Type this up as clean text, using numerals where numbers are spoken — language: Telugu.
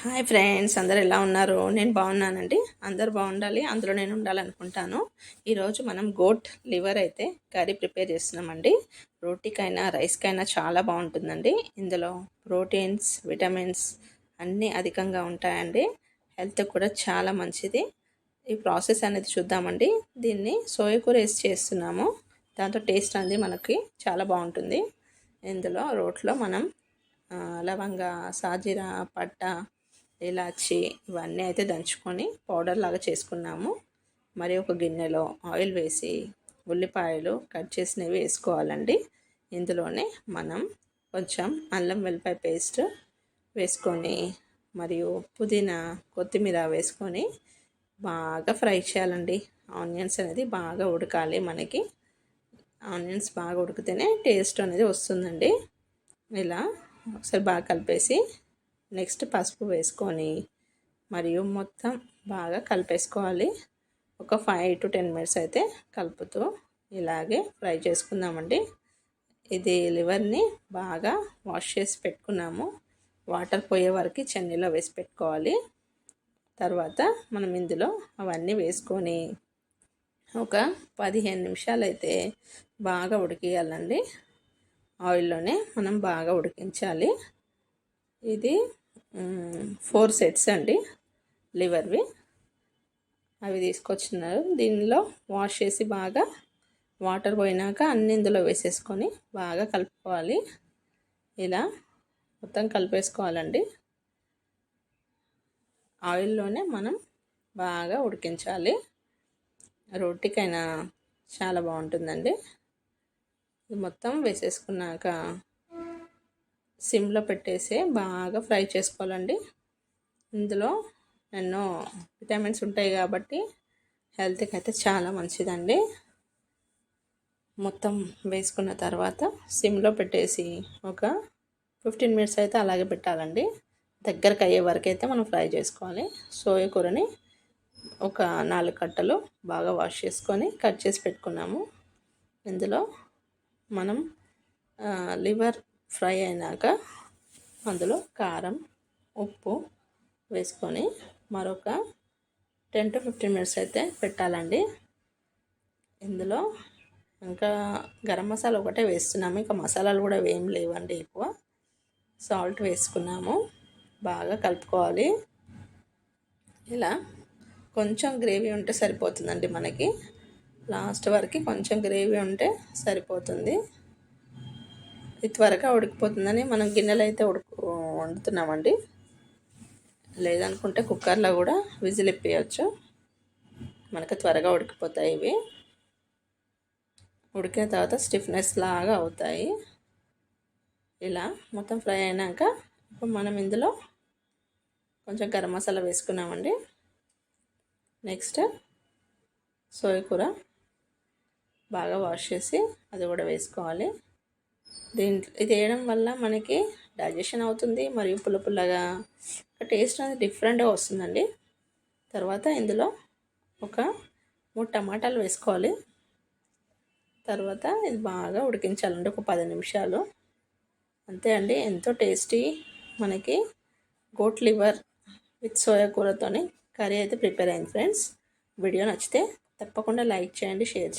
హాయ్ ఫ్రెండ్స్, అందరు ఎలా ఉన్నారు? నేను బాగున్నానండి. అందరు బాగుండాలి, అందులో నేను ఉండాలనుకుంటాను. ఈరోజు మనం గోట్ లివర్ అయితే కర్రీ ప్రిపేర్ చేస్తున్నామండి. రోటీకైనా రైస్కైనా చాలా బాగుంటుందండి. ఇందులో ప్రోటీన్స్, విటమిన్స్ అన్నీ అధికంగా ఉంటాయండి. హెల్త్ కూడా చాలా మంచిది. ఈ ప్రాసెస్ అనేది చూద్దామండి. దీన్ని సోయా కూర వేసి చేస్తున్నాము. దాంతో టేస్ట్ అనేది మనకి చాలా బాగుంటుంది. ఇందులో రోట్లో మనం లవంగ, సాజీరా, పట్ట, ఇలాచి ఇవన్నీ అయితే దంచుకొని పౌడర్ లాగా చేసుకున్నాము. మరి ఒక గిన్నెలో ఆయిల్ వేసి ఉల్లిపాయలు కట్ చేసినవి వేసుకోవాలండి. ఇందులోనే మనం కొంచెం అల్లం వెల్లిపాయ పేస్ట్ వేసుకొని మరియు పుదీనా, కొత్తిమీర వేసుకొని బాగా ఫ్రై చేయాలండి. ఆనియన్స్ అనేది బాగా ఉడకాలి. మనకి ఆనియన్స్ బాగా ఉడికితేనే టేస్ట్ అనేది వస్తుందండి. ఇలా ఒకసారి బాగా కలిపేసి నెక్స్ట్ పసుపు వేసుకొని మరియు మొత్తం బాగా కలిపేసుకోవాలి. ఒక 5 to 10 మినిట్స్ అయితే కలుపుతూ ఇలాగే ఫ్రై చేసుకుందామండి. ఇది లివర్ని బాగా వాష్ చేసి పెట్టుకున్నాము. వాటర్ పోయే వరకు చెన్నీలో వేసి పెట్టుకోవాలి. తర్వాత మనం ఇందులో అవన్నీ వేసుకొని ఒక 15 నిమిషాలు అయితే బాగా ఉడికియాలండి. ఆయిల్లోనే మనం బాగా ఉడికించాలి. ఇది 4 సెట్స్ అండి లివర్వి. అవి తీసుకొచ్చినారు. దీనిలో వాష్ చేసి బాగా వాటర్ పోయినాక అన్ని ఇందులో వేసేసుకొని బాగా కలుపుకోవాలి. ఇలా మొత్తం కలిపేసుకోవాలండి. ఆయిల్లోనే మనం బాగా ఉడికించాలి. రోటికైనా చాలా బాగుంటుందండి. ఇది మొత్తం వేసేసుకున్నాక సిమ్లో పెట్టేసి బాగా ఫ్రై చేసుకోవాలండి. ఇందులో ఎన్నో విటమిన్స్ ఉంటాయి కాబట్టి హెల్త్కి అయితే చాలా మంచిదండి. మొత్తం వేసుకున్న తర్వాత సిమ్లో పెట్టేసి ఒక 15 మినిట్స్ అయితే అలాగే పెట్టాలండి. దగ్గరకు అయ్యే వరకు అయితే మనం ఫ్రై చేసుకోవాలి. సోయా కూరని ఒక 4 కట్టలు బాగా వాష్ చేసుకొని కట్ చేసి పెట్టుకున్నాము. ఇందులో మనం లివర్ ఫ్రై అయినాక అందులో కారం, ఉప్పు వేసుకొని మరొక 10 to 15 మినిట్స్ అయితే పెట్టాలండి. ఇందులో ఇంకా గరం మసాలా ఒకటే వేస్తున్నాము. ఇంకా మసాలాలు కూడా ఏం లేవండి. ఎక్కువ సాల్ట్ వేసుకున్నాము. బాగా కలుపుకోవాలి. ఇలా కొంచెం గ్రేవీ ఉంటే సరిపోతుందండి. మనకి లాస్ట్ వరకు కొంచెం గ్రేవీ ఉంటే సరిపోతుంది. ఇది త్వరగా ఉడికిపోతుందని మనం గిన్నెలో అయితే వండుతున్నామండి. లేదనుకుంటే కుక్కర్లో కూడా విజిల్ ఇప్పేయచ్చు. మనకు త్వరగా ఉడికిపోతాయి. ఇవి ఉడికిన తర్వాత స్టిఫ్నెస్ లాగా అవుతాయి. ఇలా మొత్తం ఫ్రై అయినాక ఇప్పుడు మనం ఇందులో కొంచెం గరం మసాలా వేసుకున్నామండి. నెక్స్ట్ సోయా కూర బాగా వాష్ చేసి అది కూడా వేసుకోవాలి. ఇది వేయడం వల్ల మనకి డైజెషన్ అవుతుంది మరియు పుల్లగా టేస్ట్ అనేది డిఫరెంట్గా వస్తుందండి. తర్వాత ఇందులో ఒక 3 టమాటాలు వేసుకోవాలి. తర్వాత ఇది బాగా ఉడికించాలండి ఒక 10 నిమిషాలు. అంతే అండి. ఎంతో టేస్టీ మనకి గోట్ లివర్ విత్ సోయా కూరతోని కర్రీ అయితే ప్రిపేర్ అయింది ఫ్రెండ్స్. వీడియో నచ్చితే తప్పకుండా లైక్ చేయండి, షేర్ చేయండి.